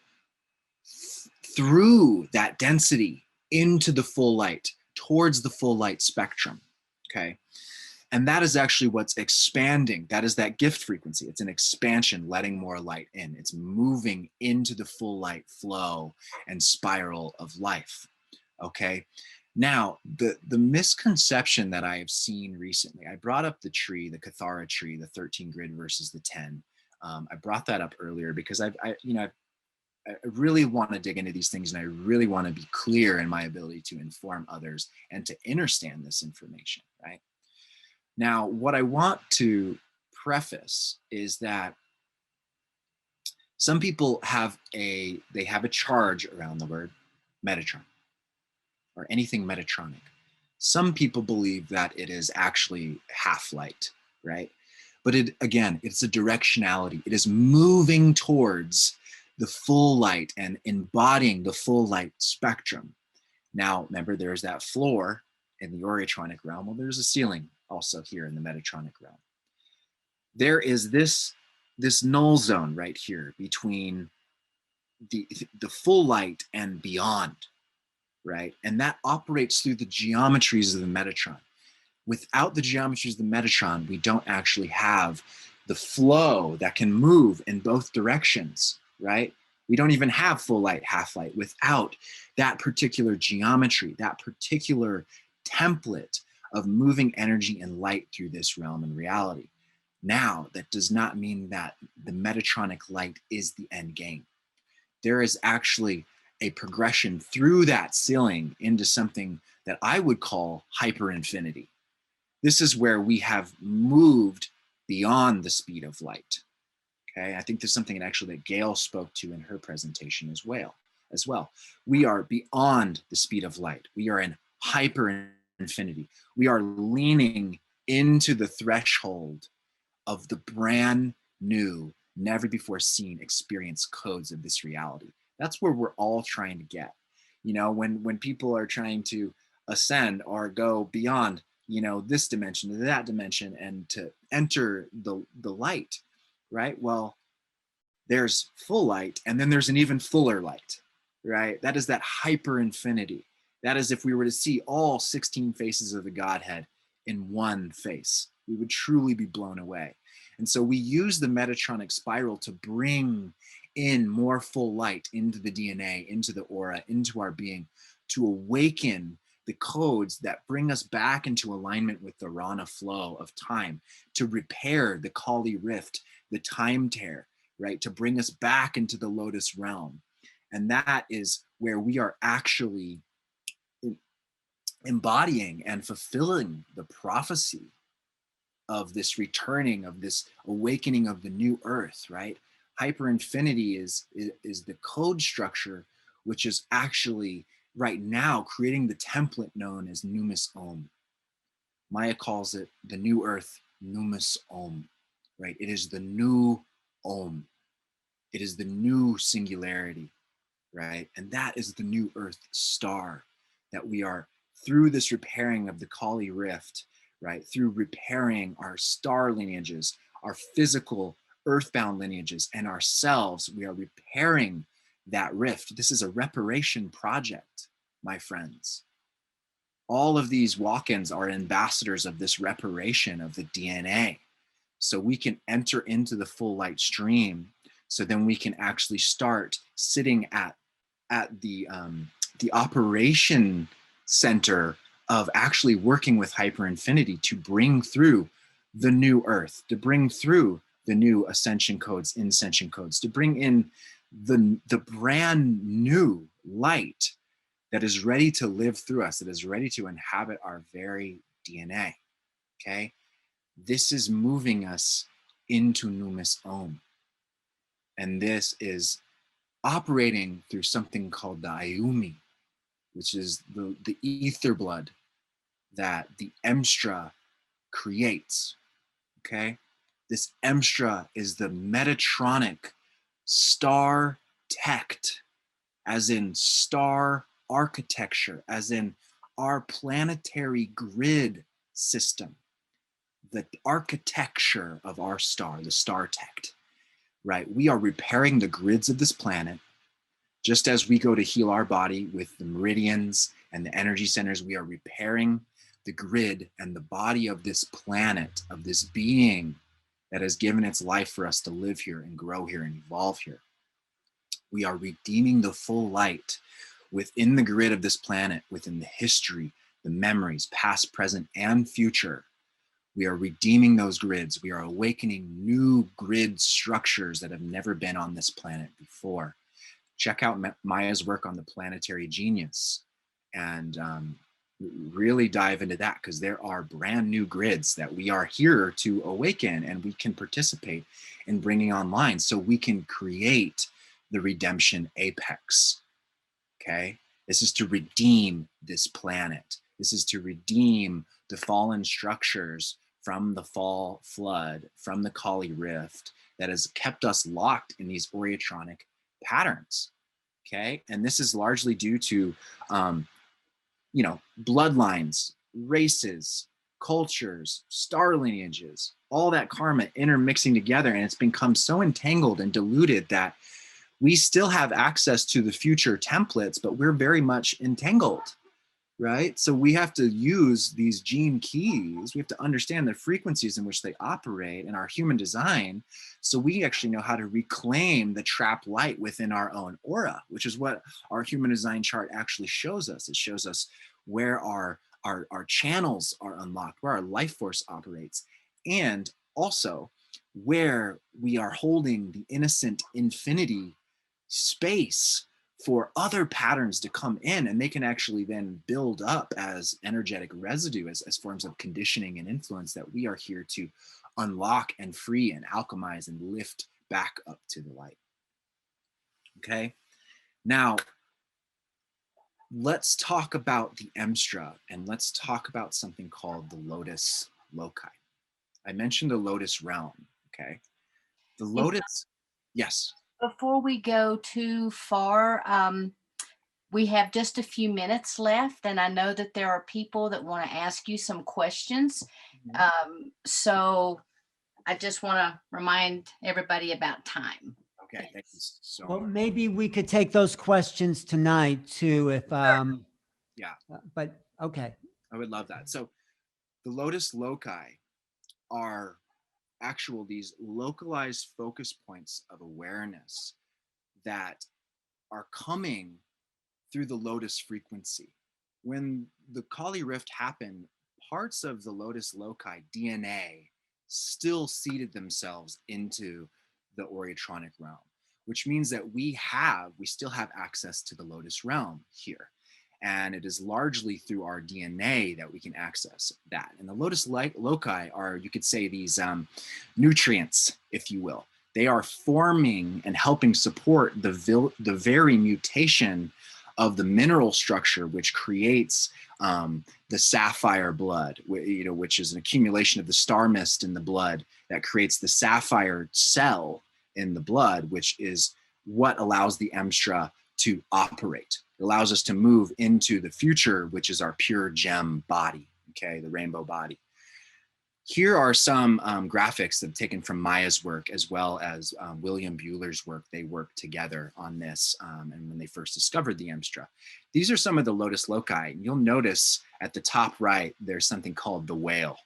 through that density into the full light, towards the full light spectrum, okay? And that is actually what's expanding. That is that gift frequency. It's an expansion, letting more light in. It's moving into the full light flow and spiral of life, okay? Now, the misconception that I have seen recently, I brought up the tree, the Cathara tree, the 13 grid versus the 10. I brought that up earlier because I really want to dig into these things, and I really want to be clear in my ability to inform others and to understand this information, right? Now, what I want to preface is that some people have a charge around the word Metatron or anything Metatronic. Some people believe that it is actually half-light, right? But it's a directionality. It is moving towards the full light and embodying the full light spectrum. Now, remember, there's that floor in the Oriotronic realm. Well, there's a ceiling also here in the Metatronic realm. There is this null zone right here between the full light and beyond, right? And that operates through the geometries of the Metatron. Without the geometries of the Metatron, we don't actually have the flow that can move in both directions, right? We don't even have full light, half light without that particular geometry, that particular template of moving energy and light through this realm and reality. Now, that does not mean that the Metatronic light is the end game. There is actually a progression through that ceiling into something that I would call hyper infinity. This is where we have moved beyond the speed of light. Okay, I think there's something actually that Gail spoke to in her presentation as well. We are beyond the speed of light. We are in hyper infinity. We are leaning into the threshold of the brand new, never before seen experience codes of this reality. That's where we're all trying to get. You know, when people are trying to ascend or go beyond, you know, this dimension to that dimension and to enter the light, right? Well, there's full light, and then there's an even fuller light, right? That is that hyper infinity. That is if we were to see all 16 faces of the Godhead in one face, we would truly be blown away. And so we use the Metatronic spiral to bring in more full light into the DNA, into the aura, into our being, to awaken the codes that bring us back into alignment with the Rana flow of time, to repair the Kali rift, the time tear, right? To bring us back into the Lotus realm. And that is where we are actually embodying and fulfilling the prophecy of this returning, of this awakening of the new earth, right? Hyper infinity is the code structure, which is actually right now creating the template known as Numis Om. Maya calls it the new earth, Numis Om, right? It is the new Om. It is the new singularity, right? And that is the new earth star that we are, through this repairing of the Kali rift, right? Through repairing our star lineages, our physical earthbound lineages, and ourselves, we are repairing that rift. This is a reparation project, my friends. All of these walk-ins are ambassadors of this reparation of the DNA. So we can enter into the full light stream. So then we can actually start sitting at the operation center of actually working with hyper infinity to bring through the new earth, to bring through the new ascension codes, inscension codes, to bring in the brand new light that is ready to live through us, that is ready to inhabit our very DNA, okay? This is moving us into Numis Om. And this is operating through something called the Ayumi, which is the ether blood that the Emstra creates, okay? This Emstra is the Metatronic star tect, as in star architecture, as in our planetary grid system, the architecture of our star, the star tect, right? We are repairing the grids of this planet. Just as we go to heal our body with the meridians and the energy centers, we are repairing the grid and the body of this planet, of this being that has given its life for us to live here and grow here and evolve here. We are redeeming the full light within the grid of this planet, within the history, the memories, past, present, and future. We are redeeming those grids. We are awakening new grid structures that have never been on this planet before. Check out Maya's work on the planetary genius and really dive into that, because there are brand new grids that we are here to awaken, and we can participate in bringing online so we can create the redemption apex, okay? This is to redeem this planet. This is to redeem the fallen structures from the fall flood, from the Kali rift that has kept us locked in these Oriotronic patterns, okay? And this is largely due to, you know, bloodlines, races, cultures, star lineages, all that karma intermixing together, and it's become so entangled and diluted that we still have access to the future templates, but we're very much entangled, right? So we have to use these gene keys. We have to understand the frequencies in which they operate in our human design, so we actually know how to reclaim the trapped light within our own aura, which is what our human design chart actually shows us. It shows us where our channels are unlocked, where our life force operates, and also where we are holding the innocent infinity space for other patterns to come in, and they can actually then build up as energetic residue, as forms of conditioning and influence that we are here to unlock and free and alchemize and lift back up to the light. Okay, now let's talk about the Emstra, and let's talk about something called the lotus loci. I mentioned the lotus realm, okay? The lotus, yes. Before we go too far, we have just a few minutes left, and I know that there are people that want to ask you some questions. So I just want to remind everybody about time. Okay, thank you so Well, much. maybe we could take those questions tonight too, if, Yeah, but okay. I would love that. So the lotus loci are these localized focus points of awareness that are coming through the lotus frequency. When the Kali rift happened, parts of the lotus loci DNA still seeded themselves into the Oriatronic realm, which means that we still have access to the lotus realm here. And it is largely through our DNA that we can access that. And the lotus loci are, you could say, these nutrients, if you will. They are forming and helping support the very mutation of the mineral structure, which creates the sapphire blood, which is an accumulation of the star mist in the blood that creates the sapphire cell in the blood, which is what allows the Emstra to operate. It allows us to move into the future, which is our pure gem body, okay, the rainbow body. Here are some graphics that I've taken from Maya's work, as well as William Bueller's work. They worked together on this, and when they first discovered the Emstra. These are some of the lotus loci. You'll notice at the top right, there's something called the whale,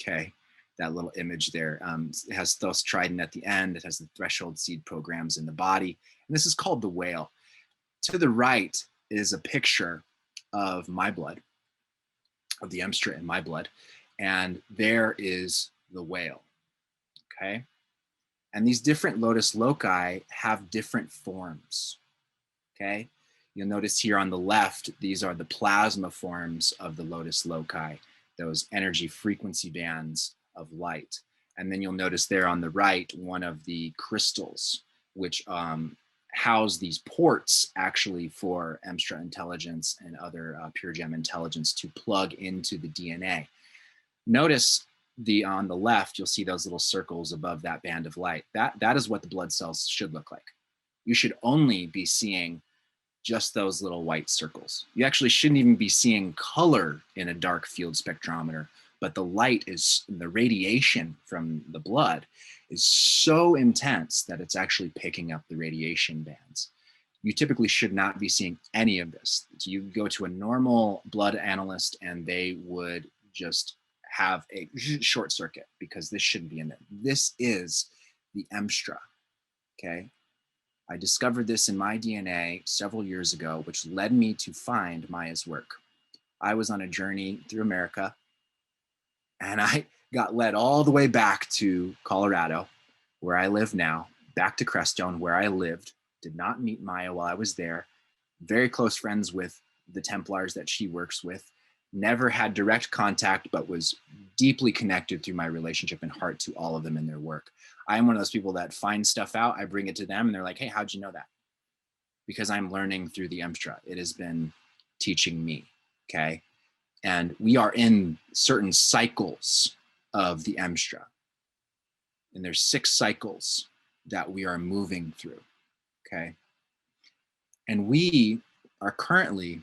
okay? That little image there. It has Thos Trident at the end. It has the threshold seed programs in the body. And this is called the whale. To the right is a picture of my blood, of the Emstra in my blood. And there is the whale, okay? And these different lotus loci have different forms, okay? You'll notice here on the left, these are the plasma forms of the lotus loci, those energy frequency bands of light. And then you'll notice there on the right, one of the crystals, which house these ports actually for Emstra intelligence and other pure gem intelligence to plug into the DNA. Notice on the left, you'll see those little circles above that band of light. That is what the blood cells should look like. You should only be seeing just those little white circles. You actually shouldn't even be seeing color in a dark field spectrometer, but the radiation from the blood is so intense that it's actually picking up the radiation bands. You typically should not be seeing any of this. So you go to a normal blood analyst and they would just have a short circuit because this shouldn't be in there. This is the Emstra, okay? I discovered this in my DNA several years ago, which led me to find Maya's work. I was on a journey through America and I got led all the way back to Colorado, where I live now, back to Crestone, where I lived, did not meet Maya while I was there, very close friends with the Templars that she works with, never had direct contact, but was deeply connected through my relationship and heart to all of them in their work. I am one of those people that find stuff out, I bring it to them and they're like, hey, how'd you know that? Because I'm learning through the Emstra. It has been teaching me, okay? And we are in certain cycles of the Emstra. And there's 6 cycles that we are moving through, okay? And we are currently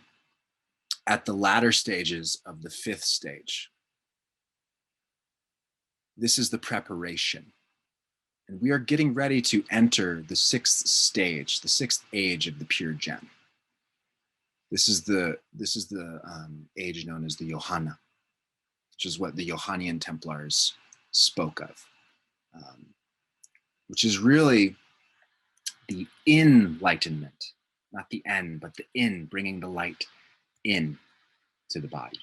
at the latter stages of the 5th stage. This is the preparation. And we are getting ready to enter the 6th stage, the 6th age of the pure gem. This is the age known as the Johanna, which is what the Johannian Templars spoke of, which is really the enlightenment, not the end, but the in, bringing the light in to the body.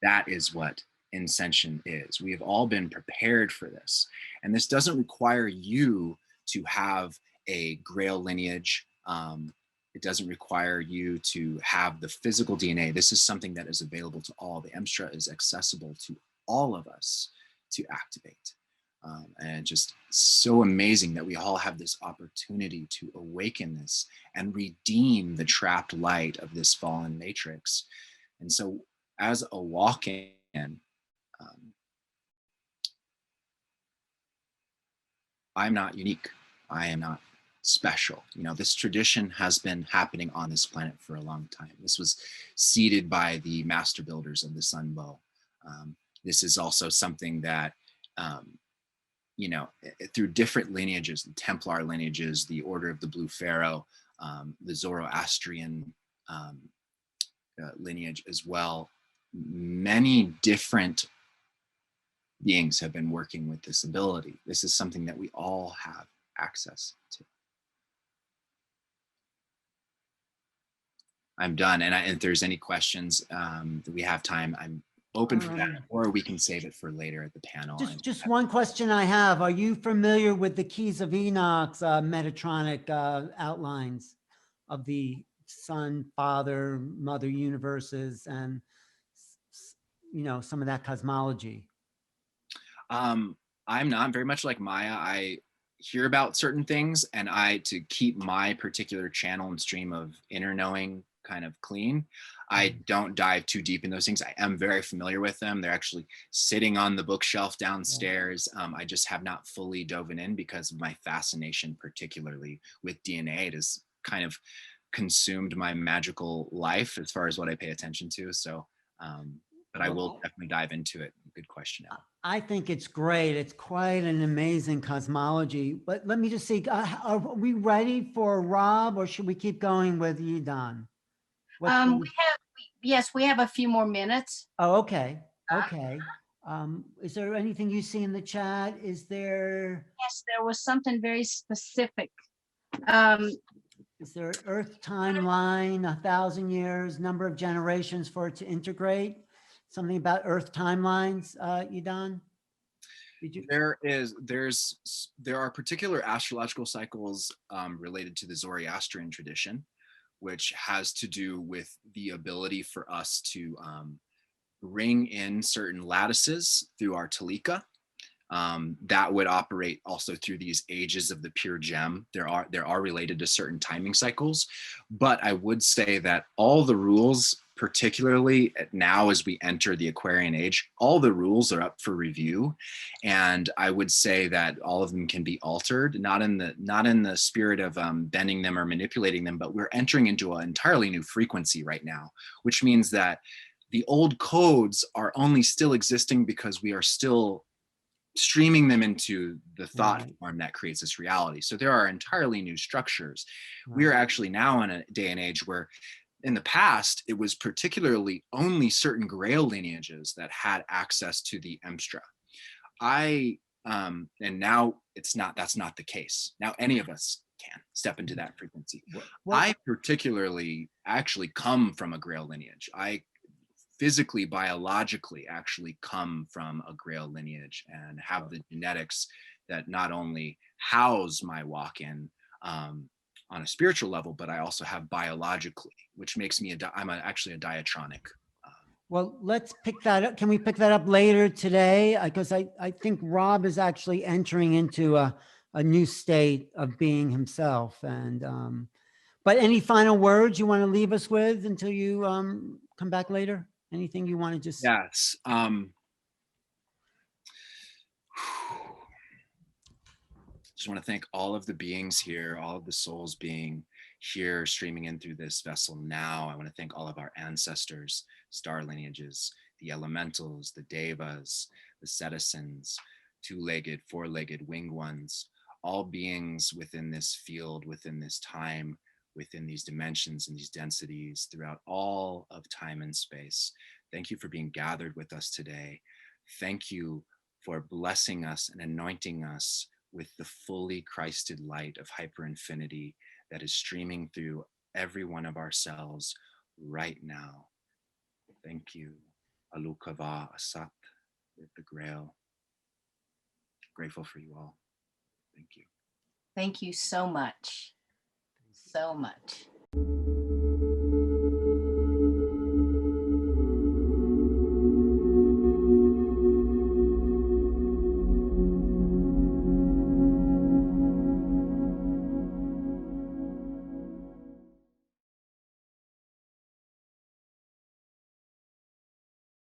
That is what ascension is. We have all been prepared for this. And this doesn't require you to have a Grail lineage. It doesn't require you to have the physical DNA. This is something that is available to all. The Emstra is accessible to all of us to activate. And it's just so amazing that we all have this opportunity to awaken this and redeem the trapped light of this fallen matrix. And so as a walk-in, I'm not unique. I am not special. You know, this tradition has been happening on this planet for a long time. This was seeded by the master builders of the sun bow. This is also something that, you know, through different lineages, the Templar lineages, the Order of the Blue Pharaoh, the Zoroastrian lineage as well, many different beings have been working with this ability. This is something that we all have access to. I'm done. And if there's any questions that we have time, I'm open for that, or we can save it for later at the panel. Just one question I have. Are you familiar with the Keys of Enoch's Metatronic outlines of the Son, Father, Mother universes, and, you know, some of that cosmology? I'm not very much like Maya. I hear about certain things, and to keep my particular channel and stream of inner knowing kind of clean, I don't dive too deep in those things. I am very familiar with them. They're actually sitting on the bookshelf downstairs. I just have not fully dove in because of my fascination, particularly with DNA. It has kind of consumed my magical life as far as what I pay attention to. So, but I will definitely dive into it. Good question. I think it's great. It's quite an amazing cosmology. But let me just see, are we ready for Rob, or should we keep going with ẎnDon? Yes, we have a few more minutes. Oh, okay. Okay. Is there anything you see in the chat? Is there? Yes, there was something very specific. Is there Earth timeline, 1,000 years, number of generations for it to integrate? Something about Earth timelines, ẎnDon? There are particular astrological cycles related to the Zoroastrian tradition, which has to do with the ability for us to bring in certain lattices through our talika. That would operate also through these ages of the pure gem. There are related to certain timing cycles, but I would say that all the rules, particularly now as we enter the Aquarian age, all the rules are up for review, and I would say that all of them can be altered, not in the spirit of bending them or manipulating them, but we're entering into an entirely new frequency right now, which means that the old codes are only still existing because we are still streaming them into the thought form that creates this reality. So there are entirely new structures. We are actually now in a day and age where in the past, it was particularly only certain Grail lineages that had access to the Emstra. And now that's not the case. Now any of us can step into that frequency. I particularly actually come from a Grail lineage. I physically, biologically actually come from a Grail lineage and have the genetics that not only house my walk-in on a spiritual level, but I also have biologically, which makes me actually a diatronic. Well, let's pick that up. Can we pick that up later today? Because I think Rob is actually entering into a new state of being himself. And but any final words you want to leave us with until you come back later? Anything you want to just? Yes. Just want to thank all of the beings here, all of the souls being here, streaming in through this vessel now. I want to thank all of our ancestors, star lineages, the elementals, the devas, the citizens, two-legged, four-legged, winged ones, all beings within this field, within this time, within these dimensions and these densities throughout all of time and space. Thank you for being gathered with us today. Thank you for blessing us and anointing us with the fully Christed light of hyperinfinity that is streaming through every one of our cells right now. Thank you. Alukava Asat with the Grail. Grateful for you all. Thank you. Thank you so much. So much.